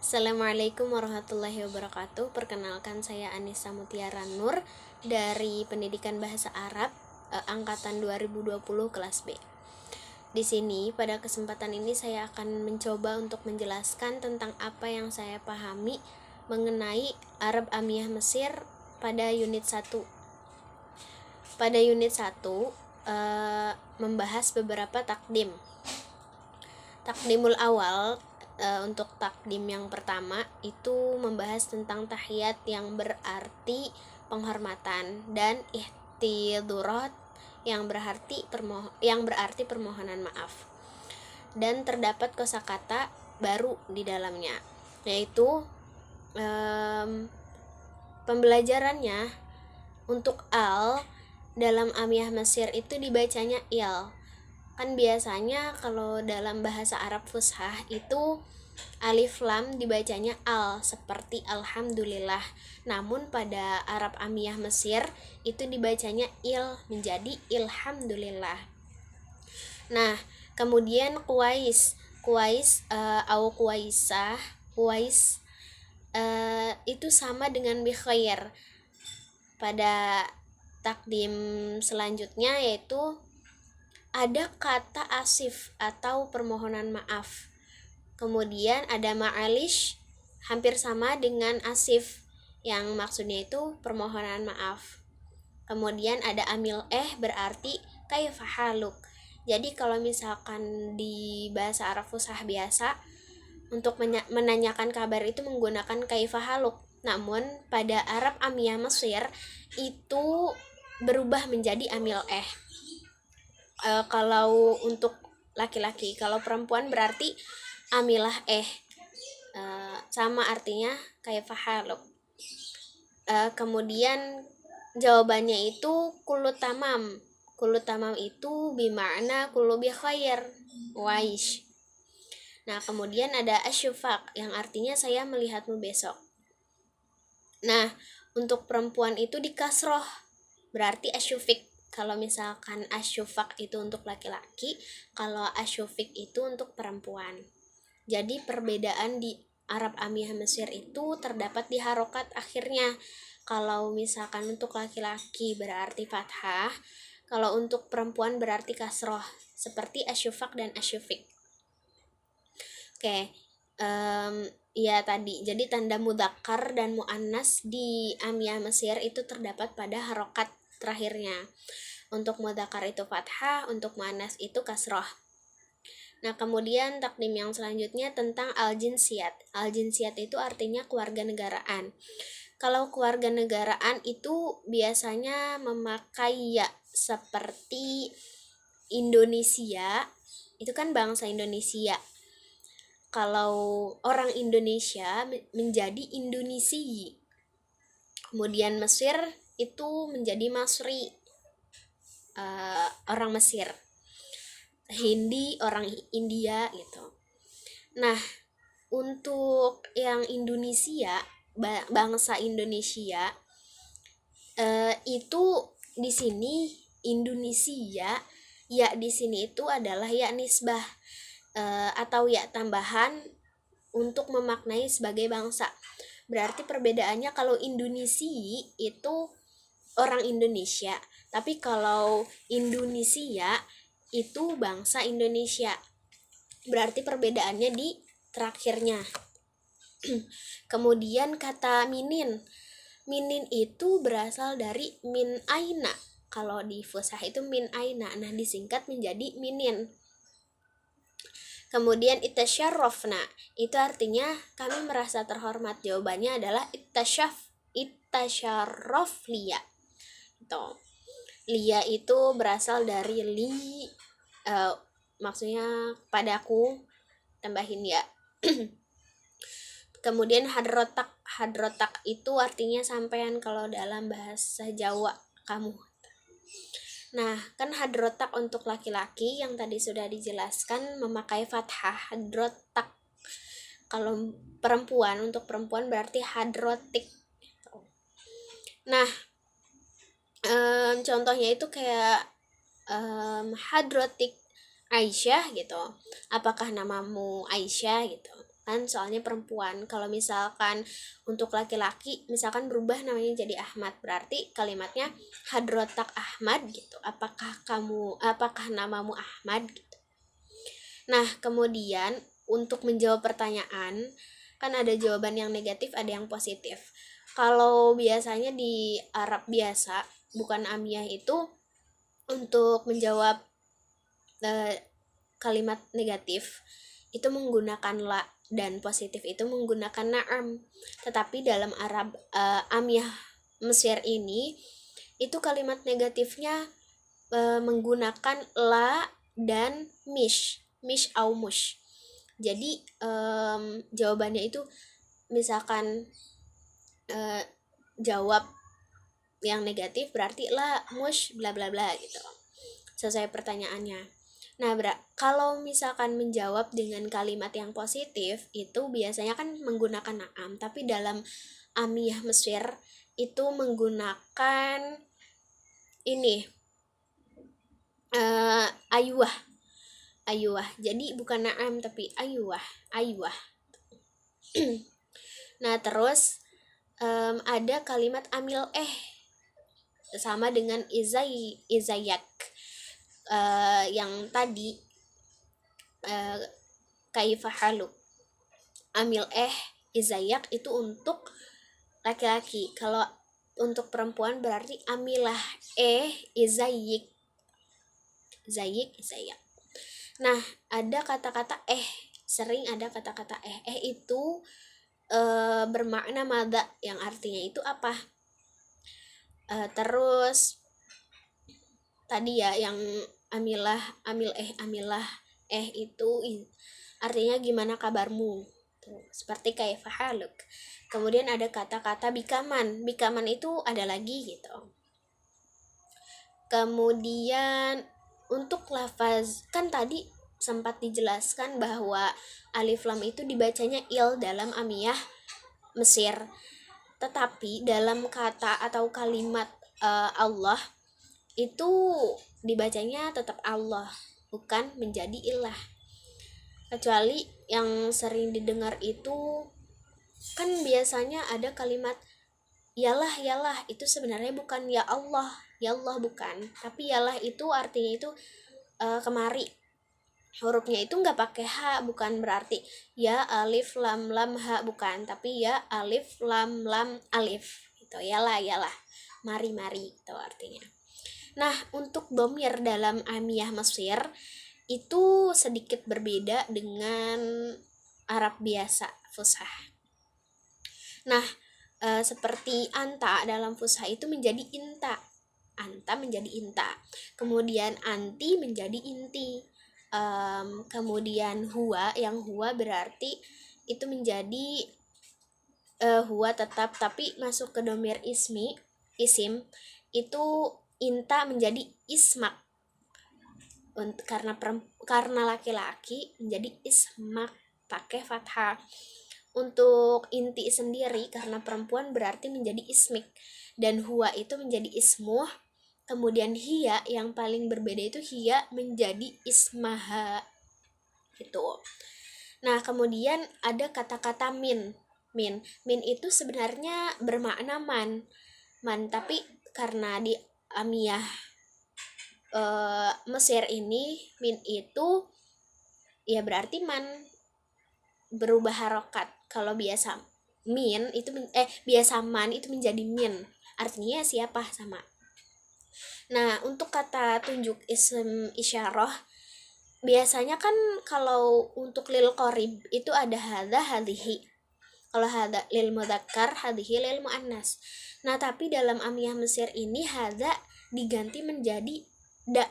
Assalamualaikum warahmatullahi wabarakatuh. Perkenalkan, saya Anissa Mutiara Nur dari Pendidikan Bahasa Arab angkatan 2020 kelas B. Di sini pada kesempatan ini saya akan mencoba untuk menjelaskan tentang apa yang saya pahami mengenai Arab Amiyah Mesir pada unit 1. Pada unit 1 membahas beberapa takdim. Takdimul awal, untuk takdim yang pertama itu membahas tentang tahiyat yang berarti penghormatan, dan ihtidurat yang berarti permohonan maaf. Dan terdapat kosakata baru di dalamnya, yaitu pembelajarannya untuk al dalam Amiyah Mesir itu dibacanya il. Kan biasanya kalau dalam bahasa Arab Fushah itu alif lam dibacanya al seperti alhamdulillah. Namun pada Arab Amiyah Mesir itu dibacanya il menjadi ilhamdulillah. Nah, kemudian Kuwais au Kuwaisah, Kuwais itu sama dengan bikhair pada takdim selanjutnya, yaitu ada kata asif atau permohonan maaf. Kemudian ada ma'alish, hampir sama dengan asif, yang maksudnya itu permohonan maaf. Kemudian ada amil berarti kaifa haluk. Jadi kalau misalkan di bahasa Arab Fushah biasa untuk menanyakan kabar itu menggunakan kaifa haluk. Namun pada Arab Amiyah Mesir itu berubah menjadi amil kalau untuk laki-laki. Kalau perempuan berarti amilah sama artinya kaifa haluk. Kemudian jawabannya itu kullu tamam. Kullu tamam itu bimakna kullu bi khair waish. Nah, kemudian ada asyufaq yang artinya saya melihatmu besok. Nah, untuk perempuan itu di kasroh berarti asyufik. Kalau misalkan asyufaq itu untuk laki-laki, kalau asyufik itu untuk perempuan. Jadi perbedaan di Arab Amiyah Mesir itu terdapat di harokat akhirnya. Kalau misalkan untuk laki-laki berarti fathah, kalau untuk perempuan berarti kasroh, seperti asyufaq dan asyufik. Oke, ya tadi. Jadi tanda mudzakkar dan muannas di Amiyah Mesir itu terdapat pada harokat terakhirnya. Untuk mudzakkar itu fathah, untuk muannas itu kasroh. Nah, kemudian takdim yang selanjutnya tentang al-jinsiyat. Al-jinsiyat itu artinya kewarganegaraan. Kalau kewarganegaraan itu biasanya memakai ya, seperti Indonesia, itu kan bangsa Indonesia. Kalau orang Indonesia menjadi Indonesi. Kemudian Mesir itu menjadi Masri, orang Mesir. Hindi orang India gitu. Nah, untuk yang Indonesia, bangsa Indonesia itu di sini Indonesia, ya di sini itu adalah ya nisbah atau ya tambahan untuk memaknai sebagai bangsa. Berarti perbedaannya kalau Indonesia itu orang Indonesia, tapi kalau Indonesia itu bangsa Indonesia. Berarti perbedaannya di terakhirnya. Kemudian kata minin itu berasal dari min aina. Kalau di Fushah itu min aina, nah disingkat menjadi minin. Kemudian itasyarrafna, itu artinya kami merasa terhormat. Jawabannya adalah itasyarraf liya. Liya itu berasal dari li, maksudnya padaku, tambahin ya. Kemudian hadrotak itu artinya sampean kalau dalam bahasa Jawa kamu. Nah, kan hadrotak untuk laki-laki yang tadi sudah dijelaskan memakai fathah, hadrotak. Kalau perempuan, untuk perempuan berarti hadrotik. Nah, contohnya itu kayak hadrotik Aisyah gitu. Apakah namamu Aisyah gitu. kan soalnya perempuan. Kalau misalkan untuk laki-laki misalkan berubah namanya jadi Ahmad, berarti kalimatnya hadrotak Ahmad gitu, apakah namamu Ahmad gitu. Nah kemudian untuk menjawab pertanyaan, kan ada jawaban yang negatif, ada yang positif. Kalau biasanya di Arab biasa, bukan Amiyah, itu untuk menjawab kalimat negatif itu menggunakan la, dan positif itu menggunakan na'am. Tetapi dalam Arab Amiyah Mesir ini itu kalimat negatifnya menggunakan la dan mish au mush. Jadi jawabannya itu misalkan jawab yang negatif berarti la mush bla bla bla gitu, sesuai pertanyaannya. Nah, kalau misalkan menjawab dengan kalimat yang positif itu biasanya kan menggunakan na'am, tapi dalam Amiyah Mesir itu menggunakan ini ayuah. Jadi bukan na'am tapi ayuah. Nah, terus ada kalimat amil sama dengan izayak. Yang tadi kaifahaluk. Amil izayak itu untuk laki-laki. Kalau untuk perempuan berarti amilah izayik. Izayak. Nah, ada kata-kata sering ada kata-kata itu bermakna mada, yang artinya itu apa. Terus tadi ya yang amilah itu artinya gimana kabarmu, seperti kayak fahaluk. Kemudian ada kata-kata bikaman itu ada lagi gitu. Kemudian untuk lafaz, kan tadi sempat dijelaskan bahwa alif lam itu dibacanya il dalam Amiyah Mesir, tetapi dalam kata atau kalimat Allah itu dibacanya tetap Allah, bukan menjadi ilah. Kecuali yang sering didengar itu kan biasanya ada kalimat yalah, itu sebenarnya bukan ya Allah bukan, tapi yalah itu artinya itu kemari, hurufnya itu nggak pakai ha, bukan berarti ya alif lam lam ha, bukan, tapi ya alif lam lam alif gitu, yalah mari itu artinya. Nah, untuk dhamir dalam Amiyah Mesir itu sedikit berbeda dengan Arab biasa fushah. Nah, seperti anta dalam fushah itu menjadi inta. Anta menjadi inta. Kemudian anti menjadi inti. Kemudian huwa, yang huwa berarti itu menjadi huwa tetap, tapi masuk ke dhamir isim itu inta menjadi ismak. Karena laki-laki menjadi ismak pakai fathah. Untuk inti sendiri karena perempuan berarti menjadi ismik, dan huwa itu menjadi ismuh. Kemudian hiya yang paling berbeda itu hiya menjadi ismaha gitu. Nah, kemudian ada kata-kata min itu sebenarnya bermakna man, tapi karena di Amiyah Mesir ini min itu ya berarti man, berubah harokat. Kalau biasa min itu biasa man itu menjadi min, artinya siapa, sama. Nah, untuk kata tunjuk ism isyarah biasanya kan kalau untuk lil qorib itu ada hadza hadhihi. Kalau hadza lil mudzakkar, hadhihi lil muannas. Nah, tapi dalam Amiyah Mesir ini hadza diganti menjadi da.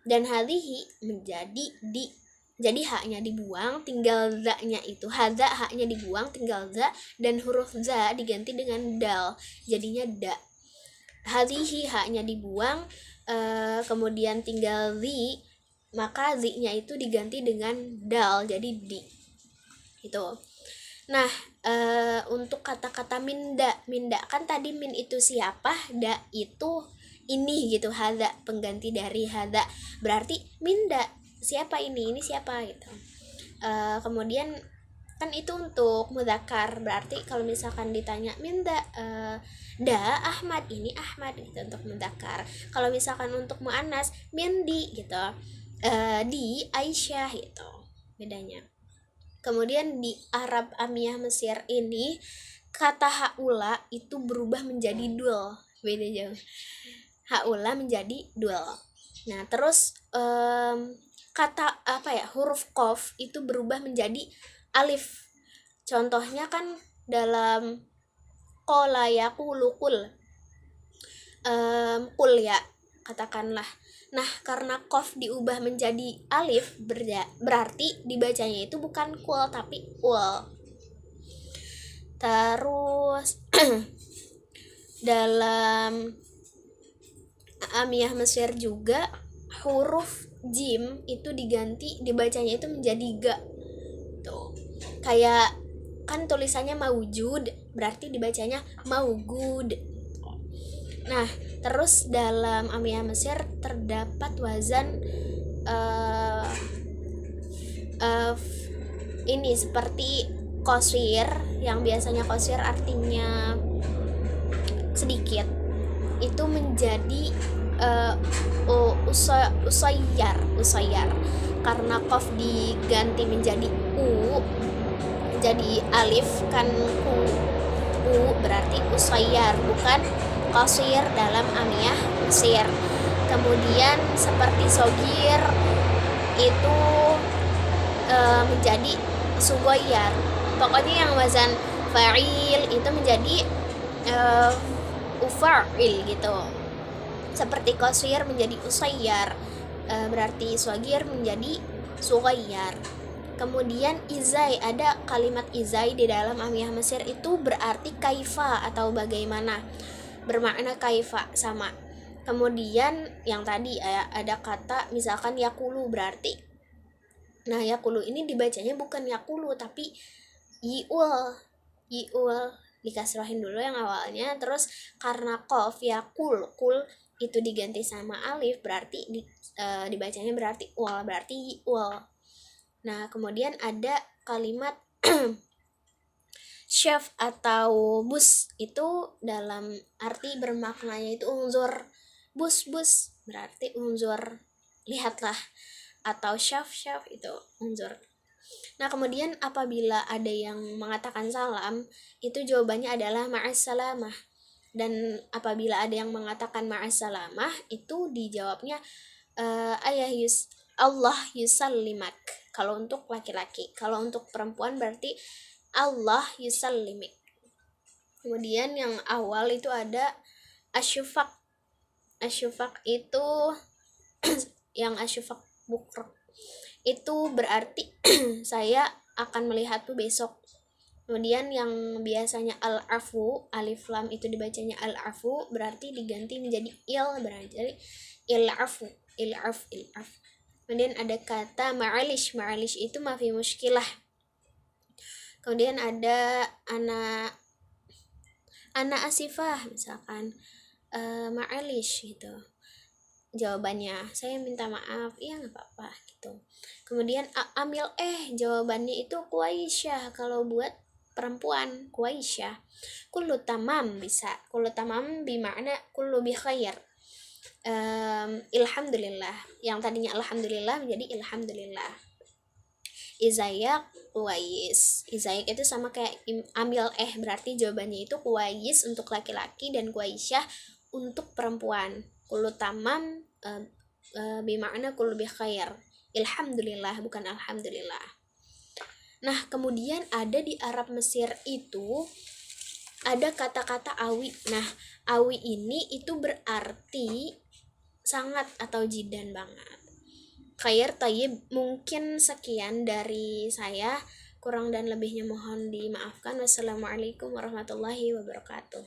Dan hadhihi menjadi di. Jadi haknya dibuang, tinggal za-nya itu. Hadza haknya dibuang, tinggal za, dan huruf za diganti dengan dal, jadinya da. Hadhihi haknya dibuang, kemudian tinggal zi, maka zi-nya itu diganti dengan dal, jadi di. Itu. Nah, untuk kata-kata minda kan tadi min itu siapa, da itu ini gitu, hadza pengganti dari hadza, berarti minda siapa ini siapa gitu. Kemudian kan itu untuk mudzakkar, berarti kalau misalkan ditanya minta da Ahmad, ini Ahmad gitu untuk mudzakkar. Kalau misalkan untuk muannas mindi gitu, di Aisyah gitu bedanya. Kemudian di Arab Amiyah Mesir ini kata haula itu berubah menjadi dul, beda jauh. Haula menjadi dul. Nah terus kata huruf qaf itu berubah menjadi alif. Contohnya kan dalam qala yaqulu qul ya katakanlah. Nah karena qaf diubah menjadi alif berarti dibacanya itu bukan qul tapi ul. Terus dalam Amiyah Mesir juga huruf jim itu dibacanya itu menjadi ga tuh, kayak kan tulisannya maujud berarti dibacanya maugud. Nah terus dalam Amiyah Mesir terdapat wazan ini seperti qasir, yang biasanya qasir artinya sedikit, itu menjadi usayyar karena qaf diganti menjadi u jadi alif kan u berarti usayyar bukan qasir dalam Amiyah Mesir. Kemudian seperti sogir itu menjadi sugoyar. Pokoknya yang wazan fa'il itu menjadi ufa'il gitu. Seperti qasir menjadi usayyar, berarti sogir menjadi sugoyar. Kemudian izai, ada kalimat izai di dalam Amiyah Mesir itu berarti kaifa atau bagaimana, bermakna kaifa sama. Kemudian yang tadi ada kata misalkan yakulu berarti, nah yakulu ini dibacanya bukan yakulu tapi yi'ul dikasrohin dulu yang awalnya, terus karena qaf yakul kul itu diganti sama alif berarti dibacanya berarti ul, berarti yi'ul. Nah kemudian ada kalimat chef atau bus, itu dalam arti bermaknanya itu unzur, bus berarti unzur lihatlah, atau chef itu unzur. Nah kemudian apabila ada yang mengatakan salam itu jawabannya adalah ma'assalamah, dan apabila ada yang mengatakan ma'assalamah itu dijawabnya Allah yusallimak kalau untuk laki-laki. Kalau untuk perempuan berarti Allah yusallimik. Kemudian yang awal itu ada asyufaq itu yang asyufaq bukra itu berarti saya akan melihatmu besok. Kemudian yang biasanya al-afu alif lam itu dibacanya al-afu berarti diganti menjadi il, berarti il-afu. Kemudian ada kata ma'alish itu mafi muskilah. Kemudian ada ana asifah misalkan ma'alish gitu, jawabannya saya minta maaf, iya nggak apa-apa gitu. Kemudian amil jawabannya itu kuaisyah kalau buat perempuan, kuaisyah. Kullu tamam bisa, kullu tamam bimakna kullu bi khair. Alhamdulillah, yang tadinya alhamdulillah menjadi alhamdulillah. Izayak kuais, izayak itu sama kayak amil berarti jawabannya itu kuais untuk laki-laki dan kuaisyah untuk perempuan. Kullu tamam bimakna kullu bi khair. Alhamdulillah bukan alhamdulillah. Nah kemudian ada di Arab Mesir itu ada kata-kata awi. Nah awi ini itu berarti sangat atau jidan banget. Khair tayyib, mungkin sekian dari saya, kurang dan lebihnya mohon dimaafkan. Wassalamualaikum warahmatullahi wabarakatuh.